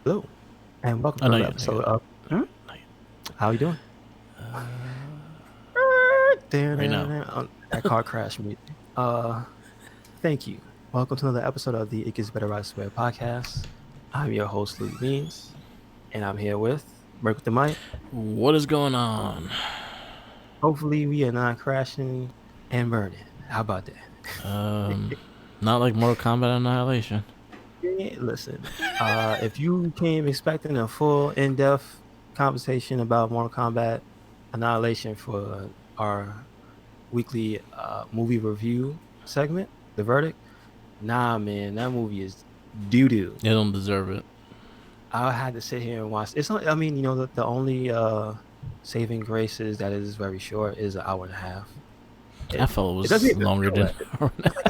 Hello, and welcome Oh, to not another yet, not episode yet, of not yet, not yet. How you doing? Right now. That car crash music. Thank you. Welcome to another episode of the It Gets Better I Swear podcast. I'm your host, Luke Means, and I'm here with Merc with the mic. What is going on? Hopefully, we are not crashing and burning. How about that? Not like Mortal Kombat Annihilation. Listen, if you came expecting a full, in-depth conversation about Mortal Kombat Annihilation for our weekly movie review segment, The Verdict. Nah, man, that movie is doo doo. You don't deserve it. I had to sit here and watch. It's not. I mean, the only saving grace is that it is very short. Is an hour and a half. I It felt it it doesn't was even longer feel than. that.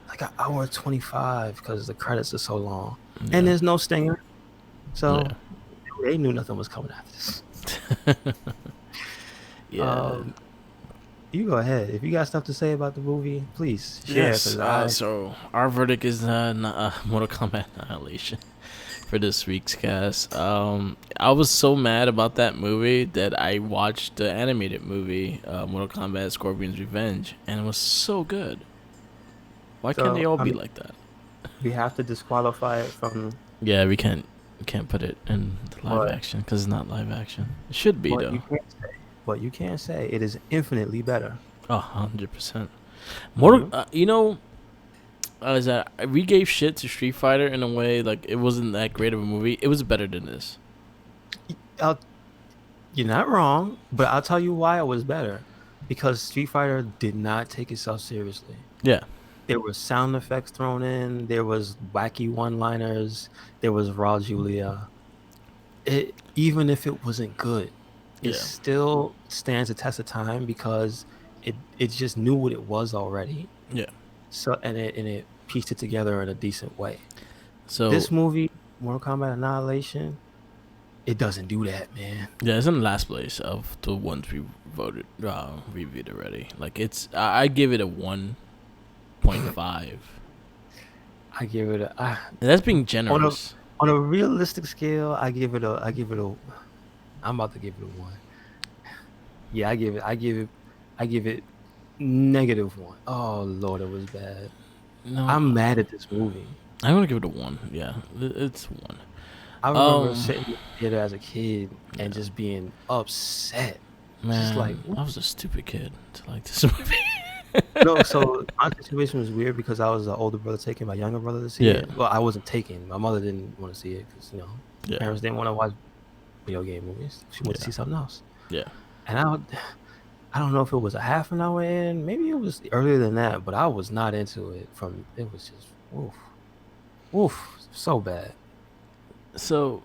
It's like an hour and 25 because the credits are so long, and Yeah, there's no stinger, yeah, so they knew nothing was coming after this. yeah. Um, you go ahead. If you got stuff to say about the movie, please share. Yes. Because I So our verdict is Mortal Kombat Annihilation for this week's cast. I was so mad about that movie that I watched the animated movie, Mortal Kombat Scorpion's Revenge, and it was so good. Why can't they so all I be mean like that? we have to disqualify it from Yeah, we can't put it in the live what action because it's not live action. It should be what though. you can't say. What you can't say. It is infinitely better. 100%. Mortal, Hmm. is that we gave shit to Street Fighter in a way like it wasn't that great of a movie. It was better than this. I'll, you're not wrong, but I'll tell you why it was better. Because Street Fighter did not take itself seriously. Yeah, There were sound effects thrown in. There was wacky one-liners. There was Raw Julia. Even if it wasn't good, it yeah, still stands the test of time because it just knew what it was already. yeah. So and it pieced it together in a decent way. So This movie, Mortal Kombat Annihilation, it doesn't do that, man. yeah, it's in the last place of the ones we reviewed already. Like I give it a 1.5. I give it And that's being on a generous. on a realistic scale, I give it a I'm about to give it a one. Yeah, I give it -1. Oh Lord, it was bad. No, I'm mad at this movie. I'm gonna give it a 1. Yeah, it's 1. I remember Um, sitting in the theater as a kid and yeah. just being upset. Just like, Man, I was a stupid kid to like this movie. no, so my situation was weird because I was the older brother taking my younger brother to see Yeah, it. Well, I wasn't taking. My mother didn't want to see it because yeah, parents didn't want to watch video game movies. She wanted to yeah, see something else. yeah. And I don't know if it was a half an hour in, maybe it was earlier than that, but I was not into it. It was just woof, woof, so bad. So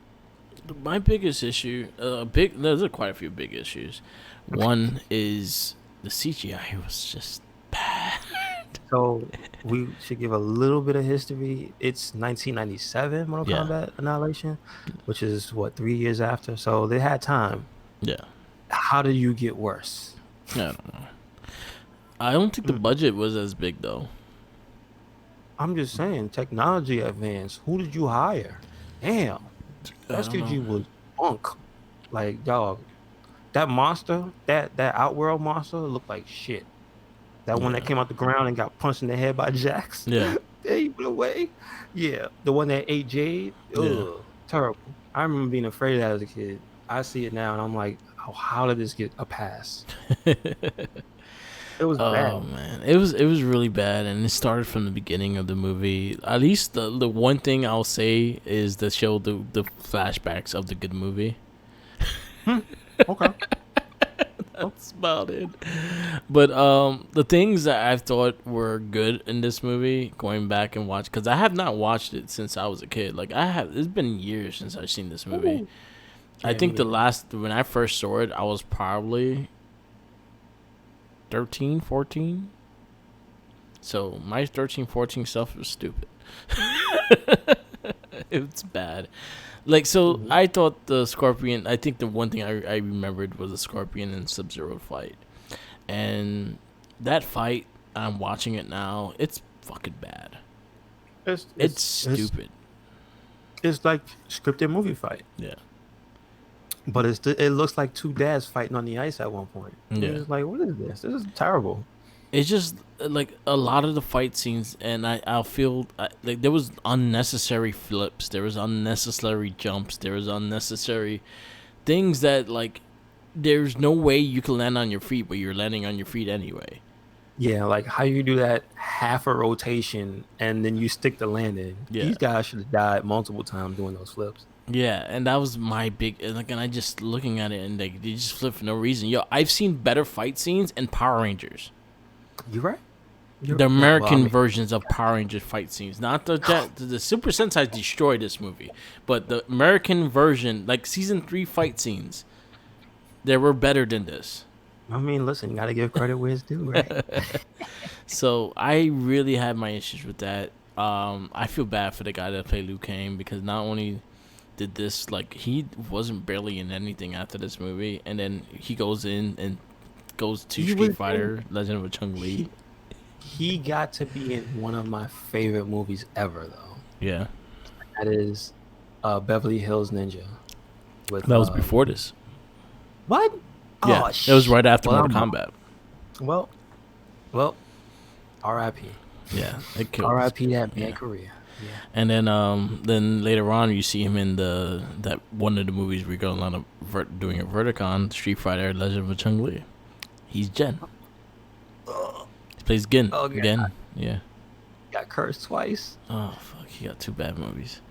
my biggest issue, there's quite a few big issues. One is the CGI was just bad. So we should give a little bit of history. It's 1997 Mortal Yeah, Kombat Annihilation, which is what 3 years after. So they had time. yeah. How do you get worse? I don't know. I don't think the Mm. budget was as big though. I'm just saying, technology advanced. Who did you hire? Damn, I that don't know. SQG was bunk. Like dog, that monster, that Outworld monster looked like shit. That one that Yeah, came out the ground and got punched in the head by Jax. yeah, They went away. Yeah, the one that ate Jade. yeah. Ugh, terrible. I remember being afraid of that as a kid. I see it now and I'm like, oh, how did this get a pass? It was Oh bad. man, it was really bad, and it started from the beginning of the movie. At least the one thing I'll say is to show the flashbacks of the good movie. Hmm. Okay. Oh, That's about it. But the things that I thought were good in this movie, going back and watch, because I have not watched it since I was a kid. Like I have, it's been years since I've seen this movie. ooh. I Yeah, me think the neither. last when I first saw it, I was probably 13, 14. So my 13, 14 stuff was stupid. It's bad. Like, so Mhm. I thought the Scorpion, I think the one thing I remembered was the Scorpion and Sub Zero fight. And that fight, I'm watching it now, it's fucking bad. It's It's it's it's stupid. It's like scripted movie fight, Yeah. but it looks like two dads fighting on the ice at one point. Yeah. It's just like, what is this? This is terrible. It's just like a lot of the fight scenes, and I'll feel like there was unnecessary flips, there was unnecessary jumps, there was unnecessary things that like there's no way you can land on your feet, but you're landing on your feet anyway. Yeah, like how you do that half a rotation and then you stick the landing. Yeah, These guys should have died multiple times doing those flips. yeah, and that was my big like, and I just looking at it and like they just flip for no reason. Yo, I've seen better fight scenes in Power Rangers. You right? The Yeah, well, I American mean, versions of Power Rangers fight scenes, not the Super Sentai destroyed this movie, but the American version, like season 3 fight scenes, they were better than this. listen, you got to give credit where it's due, right? So I really had my issues with that. I feel bad for the guy that played Liu Kang because not only did this, like he wasn't barely in anything after this movie, and then he goes in and goes to He was Street Fighter: Legend of Chung Li. he, he got to be in one of my favorite movies ever, though. Yeah, That is Beverly Hills Ninja with that was before this. what? Yeah, Oh, it was right after well, Mortal Kombat. well, well, R.I.P. Yeah, it killed. R.I.P. that man Yeah. career. Yeah. And then later on, you see him in that one of the movies we got a lot of doing a Verticon, Street Fighter: Legend of Chung Li. He's Jen. He plays Gin. Oh, yeah. Gin. Yeah. Got cursed twice. Oh fuck, he got 2 bad movies.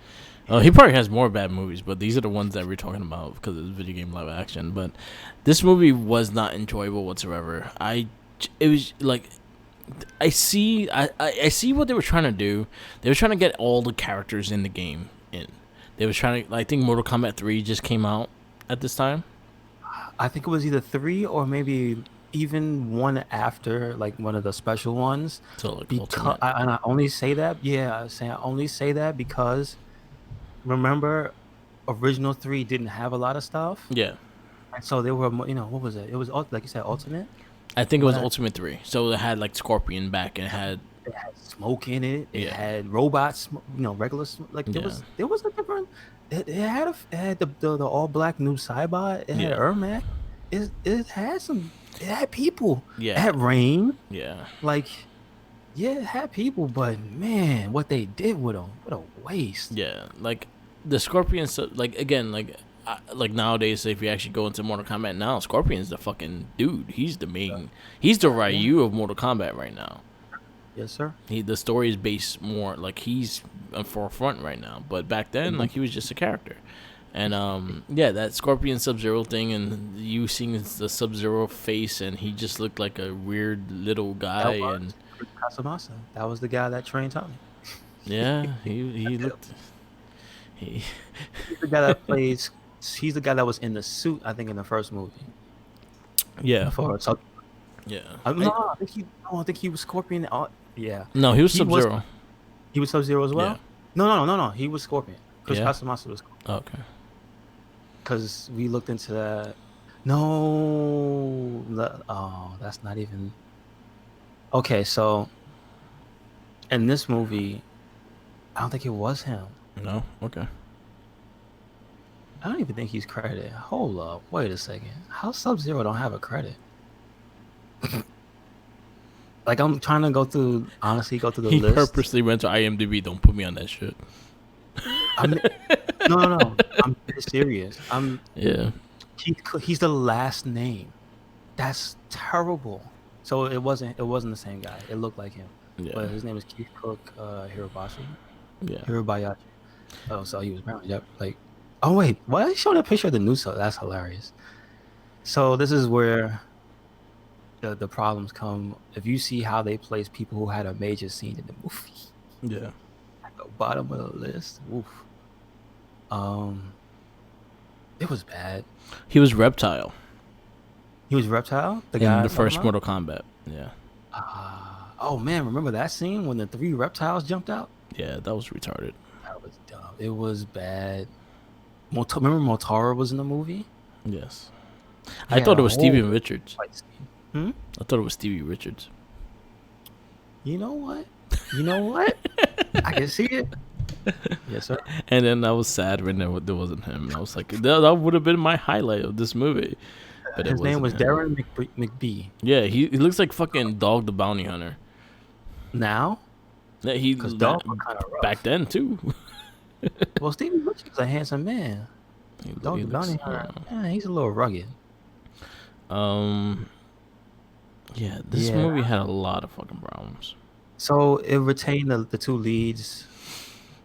Oh, he probably has more bad movies, but these are the ones that we're talking about because it's video game live action. But this movie was not enjoyable whatsoever. It was like I see what they were trying to do. They were trying to get all the characters in the game in. They were trying to. I think Mortal Kombat 3 just came out at this time. I think it was either three or maybe even one after, like one of the special ones. So like Because Ultimate. and I only say that, yeah, I only say that because remember, original three didn't have a lot of stuff, Yeah, and so they were, what was it? It was like you said, Ultimate. I think it was What Ultimate 3. So it had like Scorpion back and it had it had smoke in it. It yeah had robots, regular like there yeah was there was a different. It had the all black new Cybot. It had yeah Ermac. It had some. It had people. It yeah had Rain. yeah Like, yeah, it had people, but man, what they did with them, what a waste. yeah. Like the Scorpion. So like again like nowadays, if you actually go into Mortal Kombat now, Scorpion's the fucking dude. He's the main. He's the Yeah. Ryu of Mortal Kombat right now. Yes, sir. The story is based more like he's on forefront right now, but back then like he was just a character. And yeah, that Scorpion Sub-Zero thing and you seeing the Sub-Zero face and he just looked like a weird little guy That was and Casamasa. That was the guy that trained Tommy. yeah, he looked he He's the guy that plays. He's the guy that was in the suit, I think, in the first movie. yeah, For so, yeah. no, I think he was Scorpion. Yeah, No, he was he was Sub-Zero. he was Sub Zero as well. Yeah. No. He was Scorpion. Chris Yeah. Casamasa was Okay. because we looked into that. No, oh, that's not even okay. So in this movie, I don't think it was him. No. Okay. I don't even think he's credited. Hold up, wait a second. How Sub Zero don't have a credit? Like I'm trying to honestly go through the He list. purposely went to IMDb. Don't put me on that shit. I mean, no. I'm serious. Yeah. He's the last name. That's terrible. So it wasn't the same guy. It looked like him, but Yeah. his name is Keith Cook Hirabashi. Yeah. Hirabayashi. Oh, so he was brown. Yep. Like, oh wait, why are they showing a picture of the new? So that's hilarious. So this is where the problems come. If you see how they place people who had a major scene in the movie Yeah. at the bottom of the list, oof. It was bad. He was Reptile He was Reptile, the in guy the I'm talking first about? Mortal Kombat. Yeah. Oh man, remember that scene when the 3 reptiles jumped out? Yeah, that was retarded. That was dumb. It was bad. Remember Motaro was in the movie? Yes. He I had thought a it was whole Stevie Richards. fight scene. Hmm? I thought it was Stevie Richards. You know what? I can see it. Yes, sir. And then I was sad when there wasn't him. And I was like, that would have been my highlight of this movie, but it His name wasn't was him. Darren McBee. Yeah, he looks like fucking Dog the Bounty Hunter. Now, Yeah, he because dog look kind of back rough. then too. Well, Stevie Butcher was a handsome man. Dog He the Bounty looks. Hunter, yeah, he's a little rugged. Um. Yeah, this Yeah. movie had a lot of fucking problems. So it retained the two leads,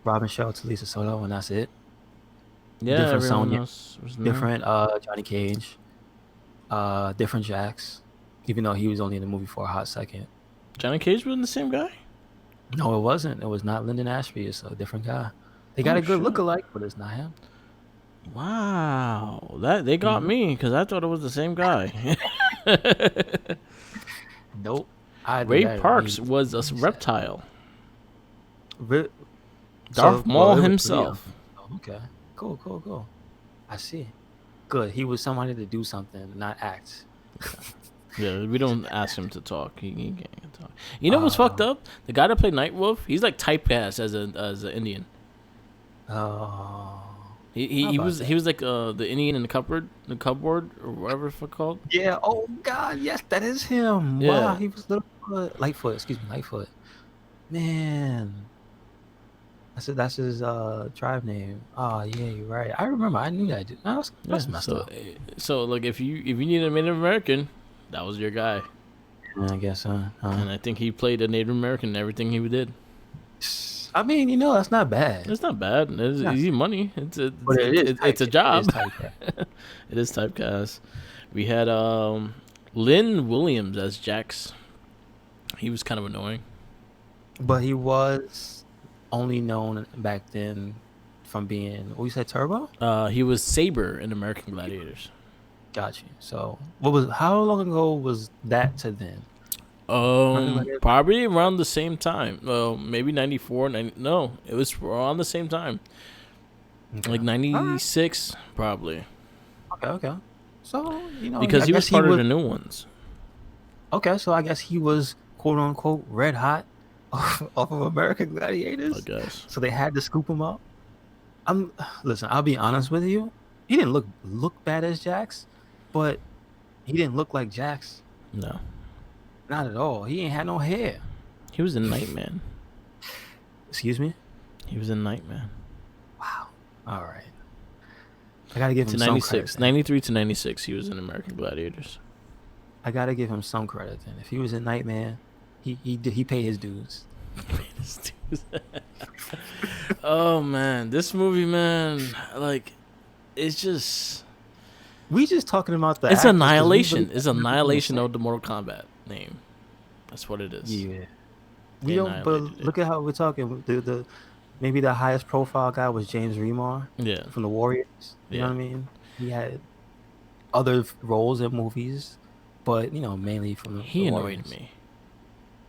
Robin Schultz, Lisa Soto, and that's it. Yeah, Different everyone Sonya, else was in there. different Johnny Cage, different Jax, even though he was only in the movie for a hot second. Johnny Cage was the same guy. No, it wasn't. It was not Lyndon Ashby. It's a different guy. They got Oh a good shit! look-alike, but it's not him. Wow, that they got Mhm. me because I thought it was the same guy. Nope. I do Ray that. It Parks means was a reset. reptile. So, Darth well, Maul it was three of himself. them. Oh, okay. Cool, cool, cool. I see. Good. He was somebody to do something, not act. Yeah, we don't ask him to talk. He can't talk. You know what's fucked Uh, up? The guy that played Nightwolf, he's like typecast as an Indian. how about He that? was like the Indian in the cupboard or whatever it's called. Yeah. Oh God. Yes, that is him. Wow. Yeah, He was Littlefoot. Lightfoot. Excuse me. Lightfoot. Man. That's his tribe name. Oh yeah, you're right. I remember. I knew that dude. No, yeah. that's messed up. So like if you need a Native American, that was your guy. Yeah, I guess. And I think he played a Native American in everything he did. I mean, that's not bad. It's not bad. It's Yes. easy money. But it is It's a typecast. It is job. typecast. It is typecast. We had Lynn Williams as Jax. He was kind of annoying. But he was only known back then from being, what you said, Turbo? He was Saber in American Gladiators. Got you. So, how long ago was that to then? American Gladiators? Probably around the same time. Well, maybe 94, 90. No, it was around the same time. Okay. Like All right. 96, probably. Okay, okay. So, Because I he was guess he part of was, the new ones. okay, so I guess he was quote unquote red hot off of American I Gladiators. guess. So they had to scoop him up. Listen, I'll be honest with you. He didn't look bad as Jax, but he didn't look like Jax. No. Not at all. He ain't had no hair. He was in Nightman. Excuse me? He was in Nightman. Wow. All right. I gotta give To him some credit 96. then. 93 to 96, he was in American Gladiators. I gotta give him some credit then. If he was in Nightman, he paid his dues. Oh, man. This movie, man, like, it's just. We just talking about the It's actors 'cause we Annihilation. really It's got nothing to Annihilation say. of the Mortal Kombat name. That's what it is. Yeah. We They don't. But annihilated it. look at how we're talking. The maybe the highest profile guy was James Remar Yeah. from the Warriors. You know Yeah. what I mean? He had other roles in movies, but mainly from the He annoyed Warriors. me.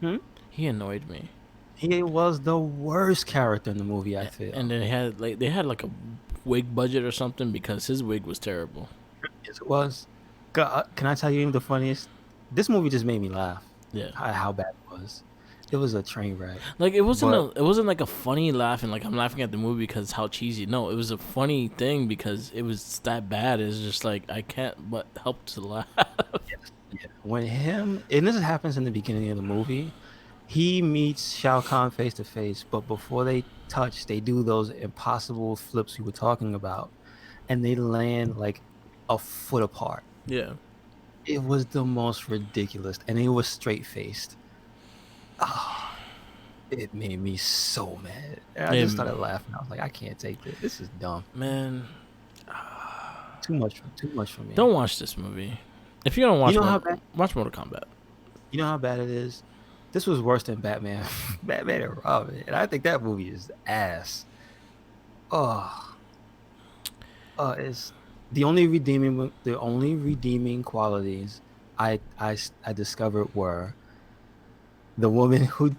Hmm? He annoyed me. He was the worst character in the movie, I feel. And they had like a wig budget or something because his wig was terrible. Yes, it was. Can I tell you the funniest? This movie just made me laugh. Yeah. How bad it was. It was a train wreck. Like it But wasn't like a funny laugh and like I'm laughing at the movie because how cheesy. No, it was a funny thing because it was that bad. It's just like I can't but help to laugh. yeah, and this happens in the beginning of the movie, he meets Shao Kahn face to face, but before they touch, they do those impossible flips we were talking about, and they land like a foot apart. Yeah. It was the most ridiculous, and it was straight faced. Ah, it made me so mad. And I just started And laughing. I was like, I can't take this. This is dumb. man, Too much for me. don't watch this movie. If you don't You know how bad? watch Mortal Kombat. You know how bad it is. This was worse than Batman, Batman and Robin, and I think that movie is ass. Oh, it's the only redeeming qualities I discovered were the woman who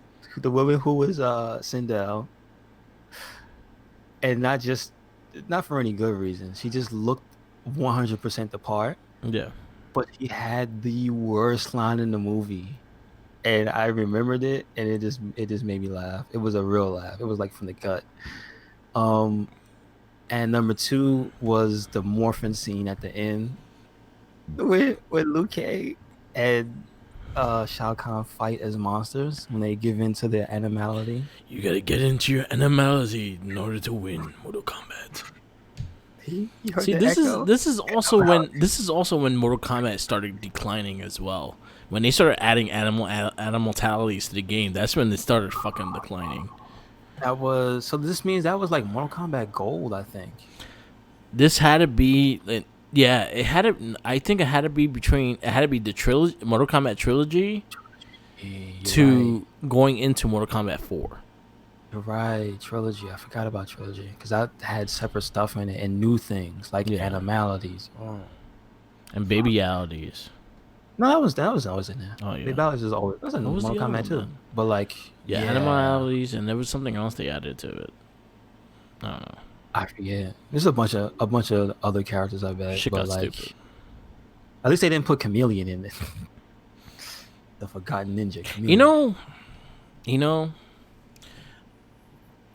was Sindel, and not for any good reason. She just looked 100% the part, Yeah. but she had the worst line in the movie. And I remembered it, and it just made me laugh. It was a real laugh. It was like from the gut. Um, and number two was the morphin scene at the end with Liu Kang and Shao Kahn fight as monsters when they give in to their animality. You gotta get into your animality in order to win Mortal Kombat. You heard See, the echo? this is also when Mortal Kombat started declining as well. When they started adding animalities to the game, that's when they started fucking declining. That was so. This means that was like Mortal Kombat Gold, I think. This had to be, yeah, it had to. I think it had to be between. It had to be the trilogy, Mortal Kombat trilogy, Yeah, you're right. to going into Mortal Kombat 4 You're right. Trilogy. I forgot about trilogy because that had separate stuff in it and new things like Yeah, animalities. Oh, and fuck. babyalities. No, that was always in there. Oh The yeah. balance is always that's in What was the Mortal other Kombat one too. then? But like, Yeah, yeah, animalities, and there was something else they added to it. I don't know. I forget. There's a bunch of other characters I bet, Shit but got stupid. like at least they didn't put Chameleon in it. The Forgotten Ninja You Chameleon. know, you know.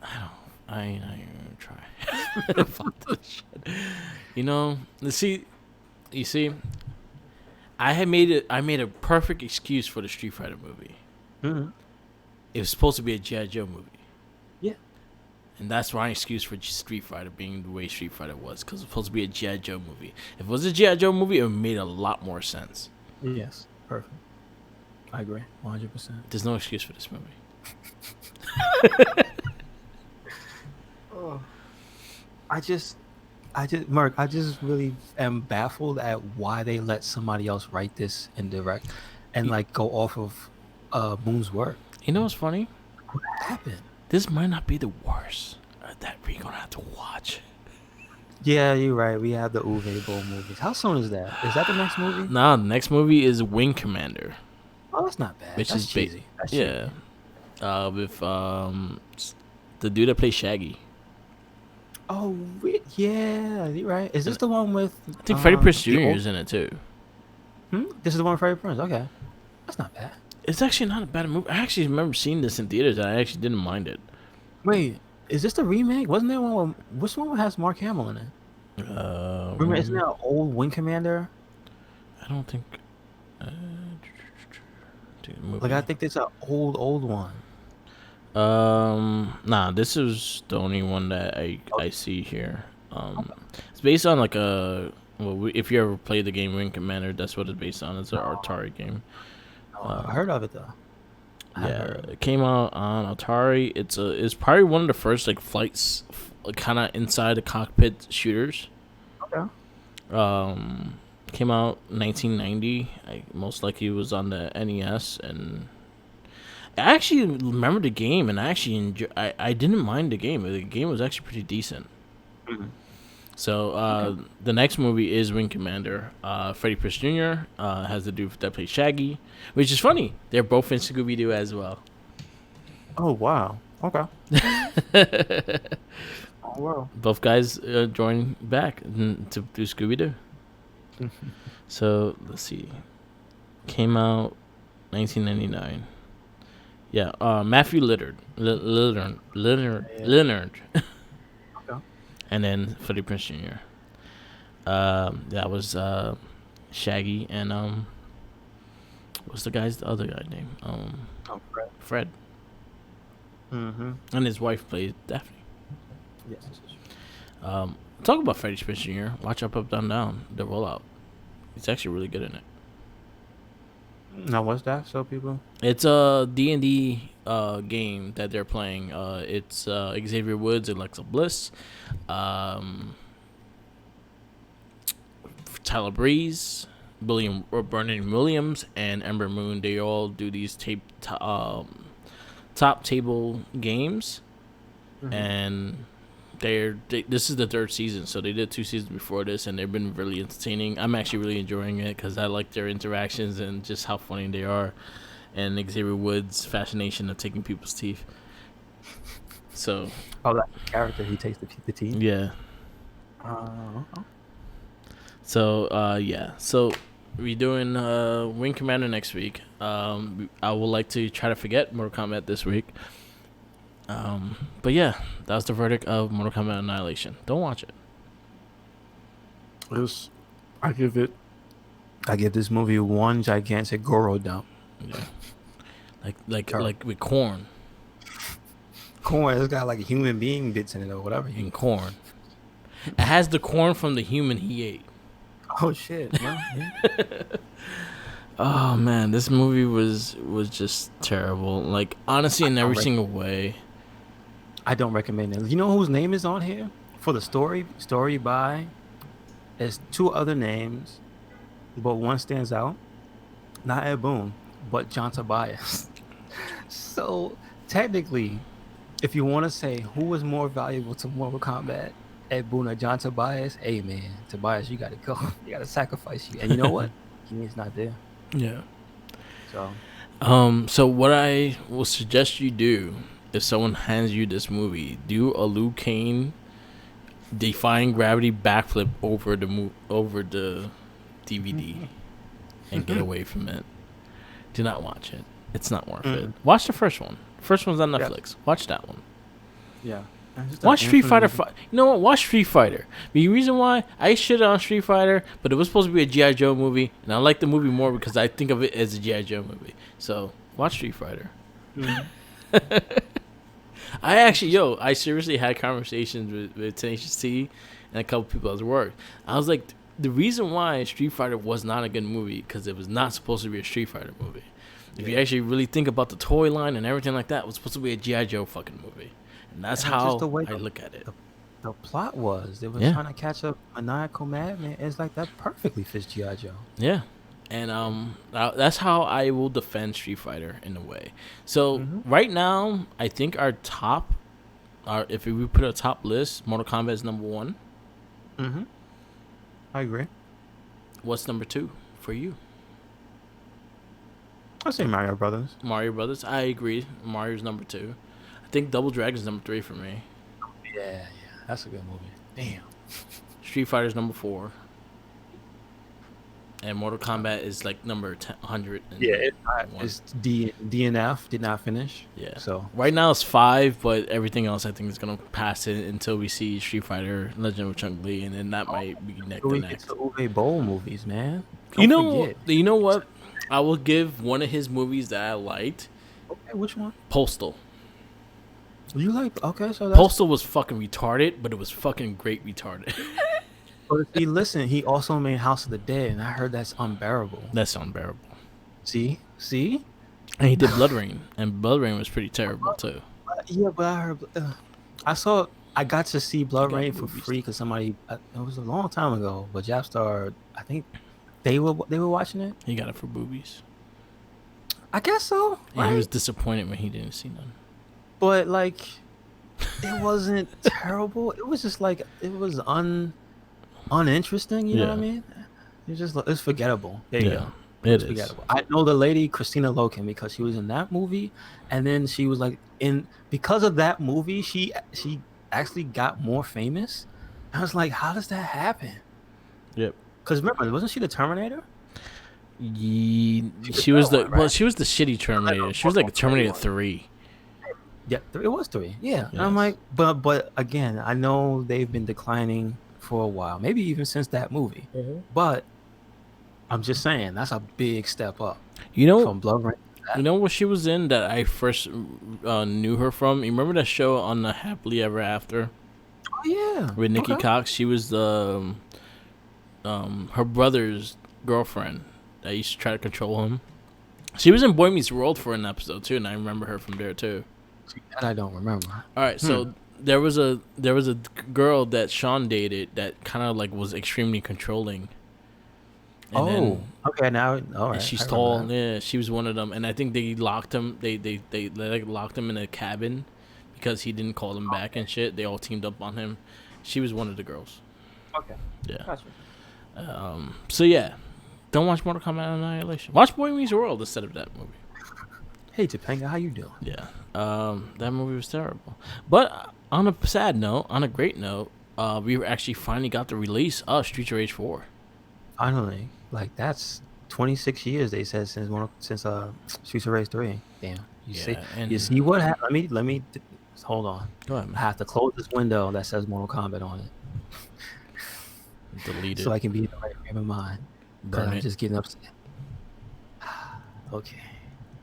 I don't. I ain't gonna try. Fuck this shit. You know. See. You see. I had made it. I made a perfect excuse for the Street Fighter movie. Mm-hmm. It was supposed to be a G.I. Joe movie. Yeah. And that's my excuse for Street Fighter being the way Street Fighter was, because it's supposed to be a G.I. Joe movie. If it was a G.I. Joe movie, it made a lot more sense. Yes. Perfect. I agree. 100%. There's no excuse for this movie. Oh. Mark, I just really am baffled at why they let somebody else write this and direct and You, like go off of Moon's work. you know what's funny? What happened? This might not be the worst that we're gonna have to watch. Yeah, you're right. We have the Uwe Boll movies. How soon is that? Is that the next movie? Nah, the next movie is Wing Commander, Oh, that's not bad. which That's is cheesy. That's yeah, cheesy. with the dude that plays Shaggy. Oh, yeah, you're right. Is this And the one with I think Freddie Prinze the Jr. old? is in it too. This is the one with Freddie Prinze. Okay, that's not bad. It's actually not a bad movie. I actually remember seeing this in theaters, and I actually didn't mind it. Wait, is this the remake? Wasn't there one? Which one has Mark Hamill in it? Remember, isn't there an old Wing Commander? I don't think. Uh, Like I movie. think it's an old one. Nah, this is the only one that I Okay. see here. Okay. It's based on like a. Well, if you ever played the game Wing Commander, that's what it's based on. It's an No, Atari game. no, I Um, heard of it though. I have yeah, heard of it. it came out on Atari. It's probably one of the first like flights, kind of inside the cockpit shooters. Okay. Came out 1990. I most likely was on the NES, and I actually remember the game, and I actually I didn't mind the game. The game was actually pretty decent. Mhm. So Okay. the next movie is Wing Commander. Freddie Prinze Jr. Has the dude that plays Shaggy, which is funny. They're both in Scooby Doo as well. Oh wow. Okay. Oh wow. Both guys join back to do Scooby Doo. So let's see. Came out 1999. Yeah, Matthew Yeah. Leonard, Okay. and then Freddie Prinze Jr. That was Shaggy and what's the other guy name? Oh, right. Fred, Mm-hmm. and his wife played Daphne. Yes. Talk about Freddie Prinze Jr. Watch Up Down Down, the rollout. He's actually really good in it. Now what's that? So people. It's a D&D game that they're playing. It's Xavier Woods and Alexa Bliss, um, Tyler Breeze, Brennan Williams, and Ember Moon. They all do these top table games, Mhm. and this is the third season. So they did 2 seasons before this, and they've been really entertaining. I'm actually really enjoying it because I like their interactions and just how funny they are, and Xavier Woods' fascination of taking people's teeth. So Oh, that character he takes the team. yeah, Okay. so yeah, so we're doing Wing Commander next week. I would like to try to forget Mortal Kombat this week. But yeah, that was the verdict of Mortal Kombat Annihilation. Don't watch it. It's, I give it. I give this movie one gigantic Goro dump. Yeah, like Terrible. with corn Corn. It's got like human being bits in it or whatever. and corn. It has the corn from the human he ate. Oh shit. Well, yeah. Oh man, this movie was just terrible. Like honestly, in every single way. I don't recommend it. You know whose name is on here for the story? Story by. There's two other names, but one stands out. Not Ed Boon, but John Tobias. So technically, if you want to say who was more valuable to Mortal Kombat, Ed Boon or John Tobias, hey man, Tobias, you got to go. You got to sacrifice you. And you know what? He's not there. Yeah. So So what I will suggest you do if someone hands you this movie, do a Liu Kang defying gravity backflip over the DVD and get away from it. Do not watch it. It's not worth it. Watch the first one. First one's on yeah, Netflix. Watch that one. yeah. Watch Street Fighter. You know what? Watch Street Fighter. The reason why I shit on Street Fighter, but it was supposed to be a GI Joe movie, and I like the movie more because I think of it as a GI Joe movie. So watch Street Fighter. I seriously had conversations with Tenacious T and a couple people at work. I was like, the reason why Street Fighter was not a good movie because it was not supposed to be a Street Fighter movie. If you actually really think about the toy line and everything like that, it was supposed to be a GI Joe fucking movie, and that's how I look at it. The plot was they were Yeah. trying to catch up maniacal madman. It's like that perfectly fits G.I. Joe. Yeah, and that's how I will defend Street Fighter in a way. So right now, I think our top, if we put a top list, Mortal Kombat is number one. I agree. What's number two for you? I say Mario Brothers. Mario Brothers. I agree. Mario's number two. I think Double Dragon's number three for me. Yeah, that's a good movie. Damn. Street Fighter's number four. And Mortal Kombat is like number 100. Yeah, it's DNF did not finish. Yeah. So right now it's 5, but everything else I think is gonna pass it until we see Street Fighter Legend of Chun Li, and then that might be next. we get to Uwe Boll movies, man. You know what? I will give one of his movies that I liked. Okay, which one? Postal. You like? Okay, so Postal was fucking retarded, but it was fucking great retarded. But see, listen, he also made House of the Dead, and I heard that's unbearable. That's unbearable. See, and he did Blood Rain, and Blood Rain was pretty terrible too. Yeah, but I heard, I got to see Blood Rain for free because somebody. It was a long time ago, but Japstar, I think they were watching it. He got it for boobies. I guess so. And right? He was disappointed when he didn't see none. But like, it wasn't terrible. It was just like it was uninteresting. You know what I mean? It's forgettable. There you go. It's forgettable. I know the lady Christina Loken because she was in that movie, and then she was like because of that movie, she actually got more famous. I was like, how does that happen? Yep. Because remember, wasn't she the Terminator? She was the right? She was the shitty Terminator. She was like Terminator 3. Yeah, it was 3. Yeah. Yes. I'm like, but again, I know they've been declining for a while, maybe even since that movie. But I'm just saying that's a big step up. You know, from Blood Rain. You know what she was in that I first knew her from? You remember that show on the Happily Ever After? Oh yeah, with Nikki Cox. She was the her brother's girlfriend that used to try to control him. She was in Boy Meets World for an episode too, and I remember her from there too. That I don't remember. All right, so there was a girl that Sean dated that kind of like was extremely controlling. And okay. Now, all right. She's tall. Yeah, she was one of them, and I think they locked him. They like locked him in a cabin because he didn't call them back and shit. They all teamed up on him. She was one of the girls. Okay. Yeah. Gotcha. So yeah, don't watch Mortal Kombat Annihilation. Watch Boy Meets World instead of that movie. Hey Topanga, how you doing? Yeah. That movie was terrible. But on a sad note, on a great note, we actually finally got the release of Streets of Rage 4. Finally, like that's 26 years they said since Streets of Rage 3. Damn. You see what happened? Let me hold on. Go ahead, I man. have to close this window that says Mortal Kombat on it Delete so it. I can be in the right frame of mind because Burn I'm it. just getting upset. Okay.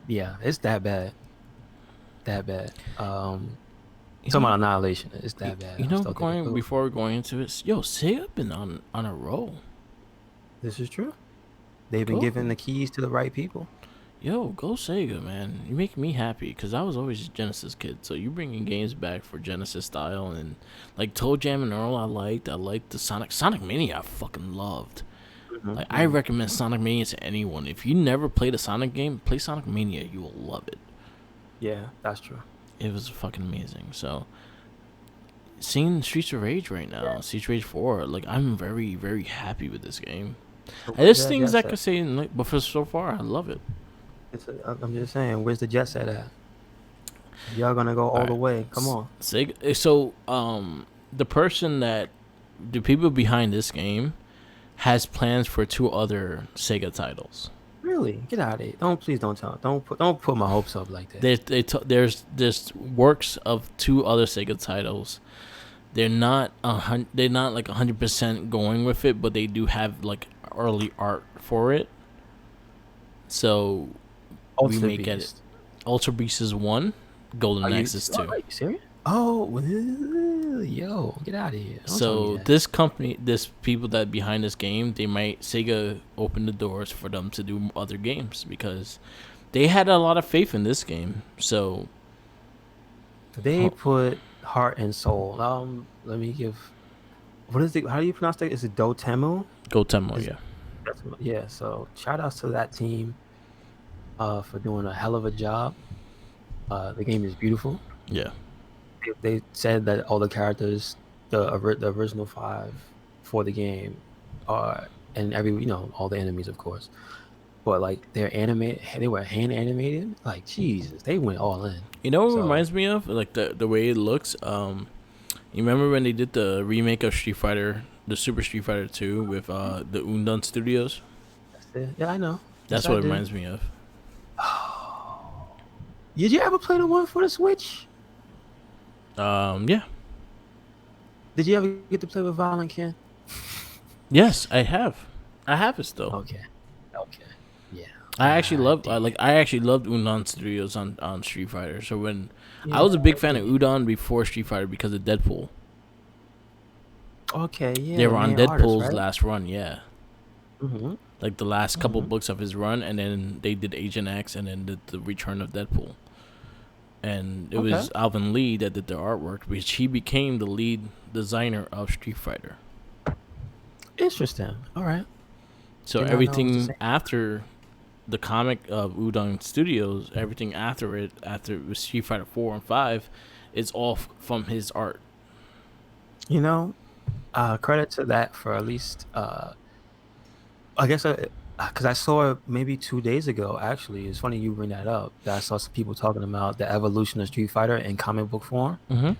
Yeah, it's that bad. That bad. You Talking know, about Annihilation. It's that bad. you I'm know, still getting going through. before we're going into it, yo, Sega been on a roll. This is true. They've been Go, giving the keys to the right people. yo, go Sega, man. You make me happy because I was always a Genesis kid. So you bringing games back for Genesis style and like Toe Jam and Earl, I liked. I liked the Sonic Mania. I fucking loved. Hmm, Like I hmm. recommend Sonic Mania to anyone. If you never played a Sonic game, play Sonic Mania. You will love it. Yeah, that's true. It was fucking amazing. So seeing Streets of Rage right now, Streets of Rage 4, like I'm very, very happy with this game. So And where's there's that things jet I set? could say, like, but for so far, I love it. I'm just saying, where's the jet set at? If y'all gonna go All all the right, way, come on. Sega. So, the person that the people behind this game has plans for two other Sega titles. Really? Get out of here. Please don't tell. Don't put my hopes up like that. There's works of two other Sega titles. They're not like 100% going with it, but they do have like early art for it. So we Ultra may get it. Beast. Ultra Beast is one, Golden Axe is two. Are you serious? Oh, yo, get out of here. Don't tell me So that. this people that behind this game, they might Sega open the doors for them to do other games because they had a lot of faith in this game. So They put heart and soul. Let me give. What is it? How do you pronounce that? Is it Dotemu? go Temo, Is yeah, yeah. So shout outs to that team, for doing a hell of a job. The game is beautiful. yeah. They said that all the characters, the original five for the game, are and all the enemies, of course. But like they were hand animated. Like Jesus, they went all in. You know what it So reminds me of? Like the way it looks. You remember when they did the remake of Street Fighter, the Super Street Fighter 2 with the Undone Studios? that's it. Yeah, I know. Yes, That's I what it do. reminds me of. Did you ever play the one for the Switch? Yeah. Did you ever get to play with Violent Ken? Yes, I have. I have it still. Okay. Okay. Yeah. I Damn. actually loved Udon Studios on Street Fighter. So when I Yeah, was a big fan I of did. Udon before Street Fighter because of Deadpool. Okay, They yeah, the were on main artist, Deadpool's right? last run, yeah. Mm-hmm. Like the last couple Mm-hmm. books of his run, and then they did Agent X, and then the Return of Deadpool. And it Okay. was Alvin Lee that did the artwork, which he became the lead designer of Street Fighter. Interesting. All right. So Did not know it was the everything same. after the comic of Udon Studios, everything after it was Street Fighter 4 and 5, is all from his art. You know, credit to that for at least I guess because I saw it maybe 2 days ago. Actually, it's funny you bring that up. That I saw some people talking about the evolution of Street Fighter in comic book form, Mm-hmm.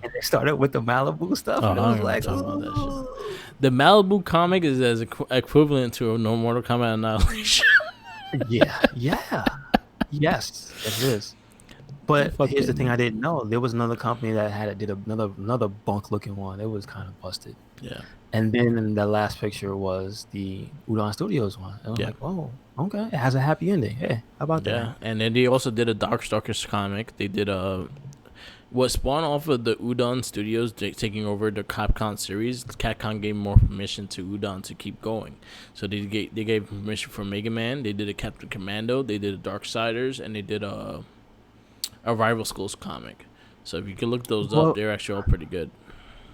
and they started with the Malibu stuff, Oh, and it I don't was even like, talk about that shit. ooh. The Malibu comic is as equivalent to a no Mortal Kombat Annihilation. Yeah, yeah, yes, it is. But here's the thing: Fucking I didn't know there was another company that did another bunk looking one. It was kind of busted. yeah, And then in the last picture was the Udon Studios one. And I'm yeah. like, oh, okay. It has a happy ending. Hey, how about that? Yeah, and then they also did a Darkstalkers comic. They did a what spawned off of the Udon Studios taking over the Capcom series. Capcom gave more permission to Udon to keep going, so they gave permission for Mega Man. They did a Captain Commando. They did a Darksiders, and they did a Rival Schools comic. So if you can look those up, Well, they're actually all pretty good.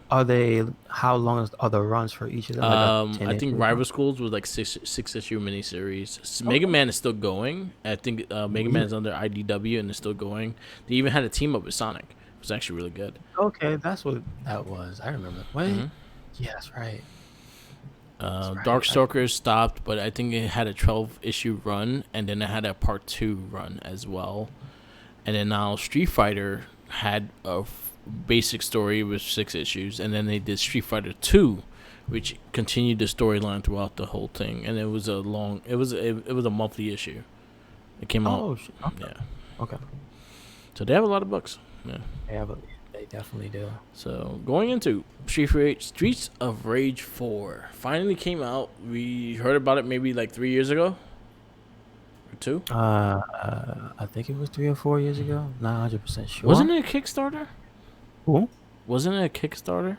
how long are the runs for each of them? Like a 10 I think issue Rival run? Schools was like six issue miniseries. Mega Okay. Man is still going. I think Mega Man Really? is under IDW and is still going. They even had a team up with Sonic. It was actually really good. Okay, that's what that was. I remember. Wait. hmm Yeah, that's right. That's right. Darkstalkers stopped, but I think it had a 12 issue run, and then it had a part 2 run as well. And then now Street Fighter had a basic story with 6 issues, and then they did Street Fighter 2, which continued the storyline throughout the whole thing. And it was it was a monthly issue. It came out, Okay. yeah. Okay. So they have a lot of books. Yeah. Yeah, but they definitely do. So going into Streets of Rage 4 finally came out. We heard about it maybe like 3 years ago or two. I think it was 3 or 4 years ago. Not 100% Wasn't sure. it a Kickstarter? Cool. Wasn't it a Kickstarter?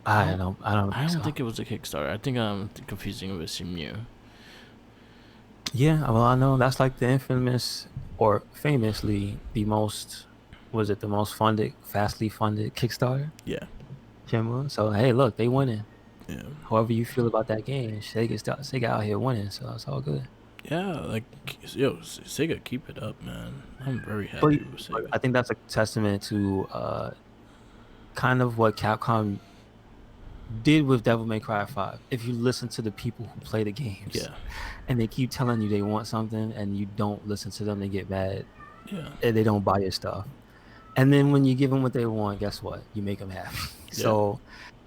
I don't. I don't I think don't so. think it was a Kickstarter. I think I'm confusing it with Simu. Yeah, well, I know that's like the infamous or famously the most was it the most funded, fastly funded Kickstarter, Yeah. Shenmue. So hey, look, they winning. Yeah. However you feel about that game, Sega out here winning, so it's all good. Yeah. Like, yo, Sega, keep it up, man. I'm very But happy with Sega. I think that's a testament to kind of what Capcom did with Devil May Cry 5. If you listen to the people who play the games Yeah. and they keep telling you they want something and you don't listen to them, they get mad Yeah. and they don't buy your stuff. And then when you give them what they want, guess what? You make them happy. Yeah. So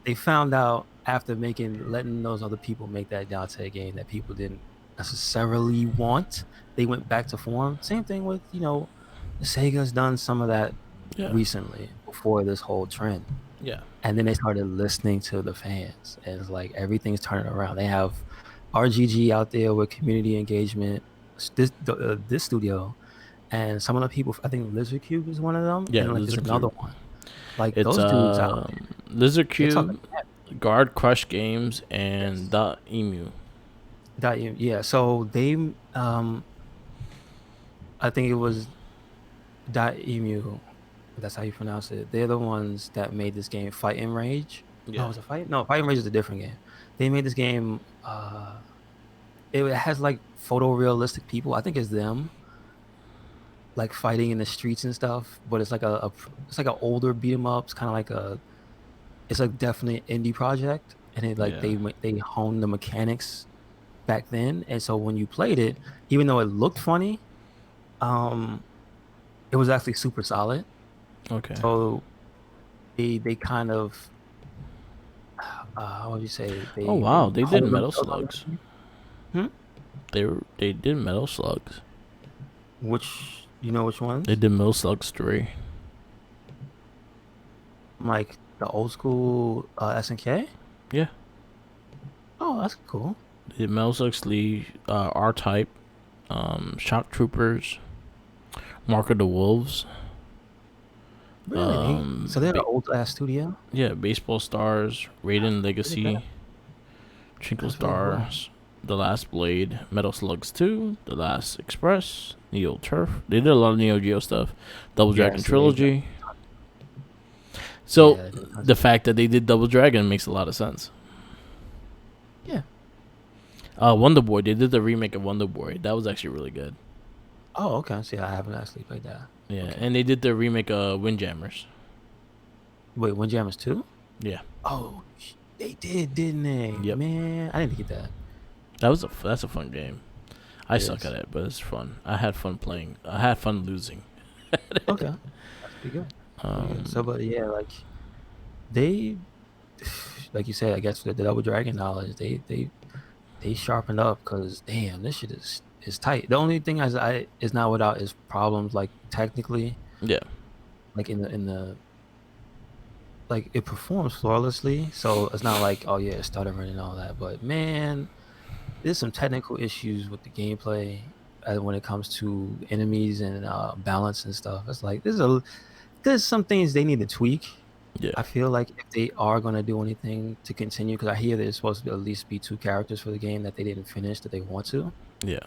they found out after letting those other people make that Dante game that people didn't necessarily want. They went back to form. Same thing with, Sega's done some of that Yeah. recently before this whole trend. Yeah. And then they started listening to the fans. And it's like everything's turning around. They have RGG out there with community engagement. This studio and some of the people, I think Lizard Cube is one of them, Yeah. and like there's Lizard another Cube. one. Like It's those dudes out, Lizard they're talking. Cube, Guard Crush Games, and Yes. Dot Emu. Yeah. So they, I think it was Dot Emu. That's how you pronounce it. They're the ones that made this game, Fight and Rage. No, Yeah. was it Fight? No, Fight and Rage is a different game. They made this game. It has like photorealistic people. I think it's them like fighting in the streets and stuff. But it's like it's like an older beat 'em up. It's kind of like it's like definitely an indie project, and it like Yeah. they honed the mechanics back then. And so when you played it, even though it looked funny, um, it was actually super solid. Okay. So they kind of how would you say Oh wow, they they did honed Metal themselves on Slugs. that. Hmm? They did Metal Slugs. Which which They ones? did Metal Slugs 3. Like the old school SNK. Yeah. Oh, that's cool. They did Metal Slugs 3, R Type, Shock Troopers, Mark of the Wolves. Really? So they're an Ba- old ass studio. yeah, Baseball Stars, Raiden Legacy, Twinkle That's really cool. Stars, The Last Blade, Metal Slugs 2, The Last Express, Neo Turf. They did a lot of Neo Geo stuff. Double Yeah, Dragon see, they got Trilogy. So yeah, they got the fact that they did Double Dragon makes a lot of sense. yeah. Wonder Boy. They did the remake of Wonder Boy. That was actually really good. Oh, okay. See, I haven't actually played that. Yeah, Okay. and they did the remake of Windjammers. Wait, Windjammers 2? Yeah. Oh, they did, didn't they? Yep. Man, I didn't get that. That's a fun game. I It suck is. at it, but it's fun. I had fun playing. I had fun losing. Okay. That's pretty good. Pretty good. So, Um, but yeah, like they, like you said, I guess the Double Dragon knowledge, they sharpened up because damn, this shit is tight. The only thing I is not without is problems like technically, yeah, like in the like it performs flawlessly. So it's not like oh yeah, it's stuttering and all that. But man, there's some technical issues with the gameplay when it comes to enemies and balance and stuff. It's like there's some things they need to tweak. yeah, I feel like if they are gonna do anything to continue, because I hear there's supposed to at least be two characters for the game that they didn't finish that they want to. yeah,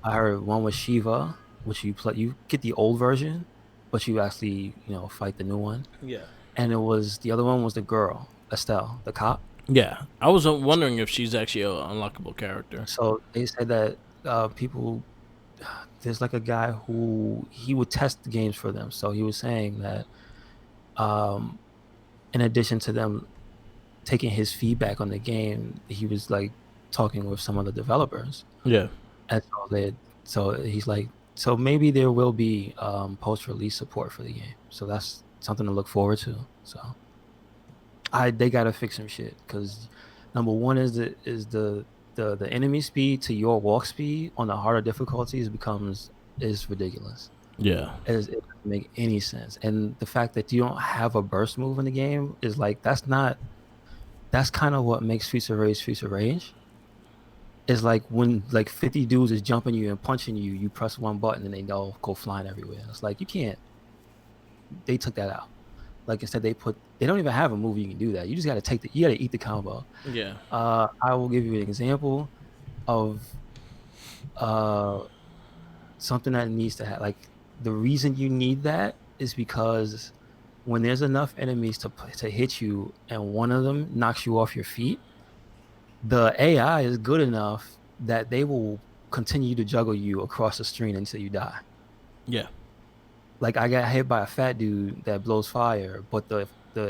I heard one was Shiva, which you get the old version, but you actually fight the new one, yeah, and it was the other one was the girl Estelle, the cop. yeah. I was wondering if she's actually an unlockable character. So they said that people there's like a guy who he would test the games for them. So he was saying that um, in addition to them taking his feedback on the game, he was like talking with some of the developers, Yeah, and so he's like, so maybe there will be post-release support for the game. So that's something to look forward to. So they gotta fix some shit because number one the enemy speed to your walk speed on the harder difficulties is ridiculous. Yeah. It doesn't make any sense. And the fact that you don't have a burst move in the game is like that's kind of what makes Streets of Rage. It's like when like 50 dudes is jumping you and punching you, you press one button and they all go flying everywhere. It's like you can't. They took that out. Like instead they don't even have a move you can do that. You just got to you got to eat the combo. Yeah. I will give you an example of uh something that needs to have like the reason you need that is because when there's enough enemies to hit you and one of them knocks you off your feet, the AI is good enough that they will continue to juggle you across the screen until you die. Yeah. Like I got hit by a fat dude that blows fire, but the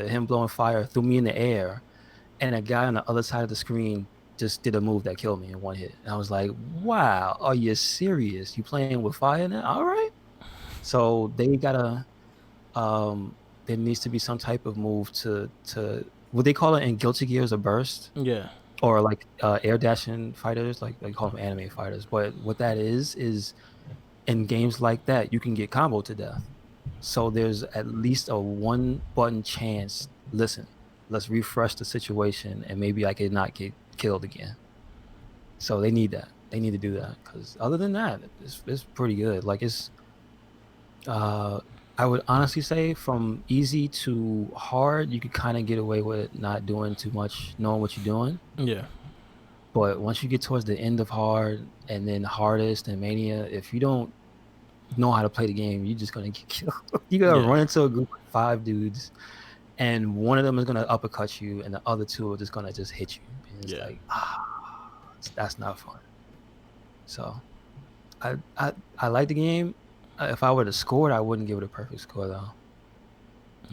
him blowing fire threw me in the air, and a guy on the other side of the screen just did a move that killed me in one hit. And I was like, "Wow, are you serious? You playing with fire now? All right." So they gotta there needs to be some type of move to what they call it in Guilty Gears a burst Yeah. or like air dashing fighters, like they call them anime fighters. But what that is in games like that, you can get combo to death. So there's at least a one button chance. Listen, let's refresh the situation and maybe I could not get killed again. So they need that. They need to do that because other than that, it's pretty good. Like it's uh I would honestly say from easy to hard, you could kind of get away with not doing too much, knowing what you're doing. Yeah. But once you get towards the end of hard and then hardest and mania, if you don't know how to play the game, you're just gonna get killed. You gotta Yeah. run into a group of 5 dudes, and one of them is gonna uppercut you, and the other two are just gonna just hit you. And it's Yeah. like, that's not fun. So I like the game. If I were to score it, I wouldn't give it a perfect score though.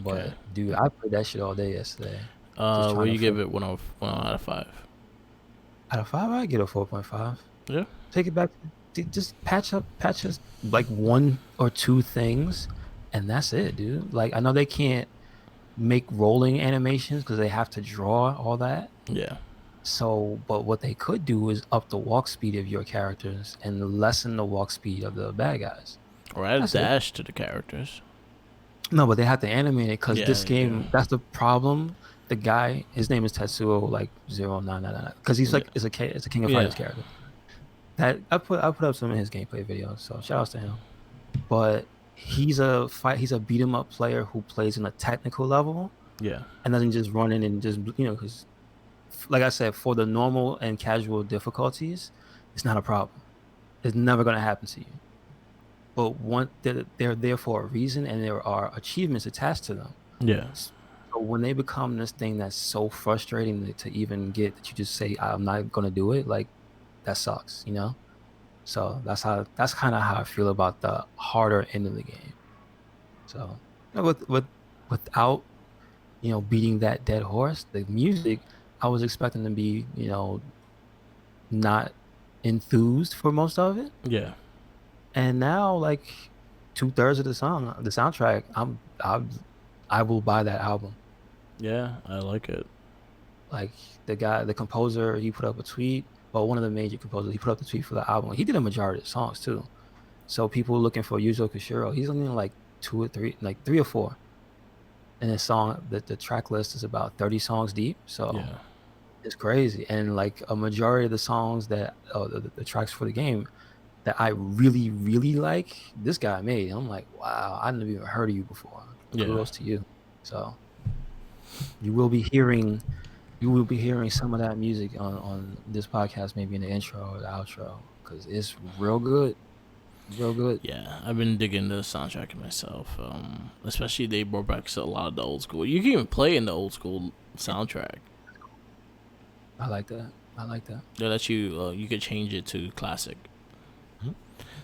Okay. But dude, I played that shit all day yesterday, just Will trying to you give figure. it one out of five? Out of 5, I get a 4.5. Yeah. Take it back. Just patch us like one or two things, and that's it, dude. Like I know they can't make rolling animations because they have to draw all that. Yeah. So, but what they could do is up the walk speed of your characters and lessen the walk speed of the bad guys. Or add a That's it. dash to the characters. No, but they have to animate it because Yeah, this they do. game, that's the problem. The guy, his name is Tetsuo, like 0999, because he's Yeah. like, it's a King of Yeah. Fighters character. That I put up some of his gameplay videos, so shout outs to him. But he's a beat 'em up player who plays in a technical level Yeah. and doesn't just run in and just because like I said, for the normal and casual difficulties, it's not a problem. It's never going to happen to you. But they're there for a reason, and there are achievements attached to them. Yeah. So when they become this thing that's so frustrating to even get that you just say I'm not going to do it, like that sucks, you know. So that's kind of how I feel about the harder end of the game. So without beating that dead horse, the music I was expecting to be not enthused for most of it. Yeah. And now, like 2/3 of the soundtrack, I will buy that album. Yeah. I like it. Like the composer, he put up a tweet. Well, one of the major composers, he put up the tweet for the album. He did a majority of the songs too. So people looking for Yuzo Koshiro, he's only like 2 or 3, like 3 or 4. And his song, the track list is about 30 songs deep. So Yeah. it's crazy. And like a majority of the songs that the tracks for the game that I really, really like, this guy made. I'm like, wow, I never even heard of you before. Yeah. Kudos to you. So you will be hearing some of that music on this podcast, maybe in the intro or the outro, because it's real good. Real good. Yeah, I've been digging the soundtrack myself. Especially they brought back a lot of the old school. You can even play in the old school soundtrack. I like that. I like that. They let you you could change it to classic. Mhm.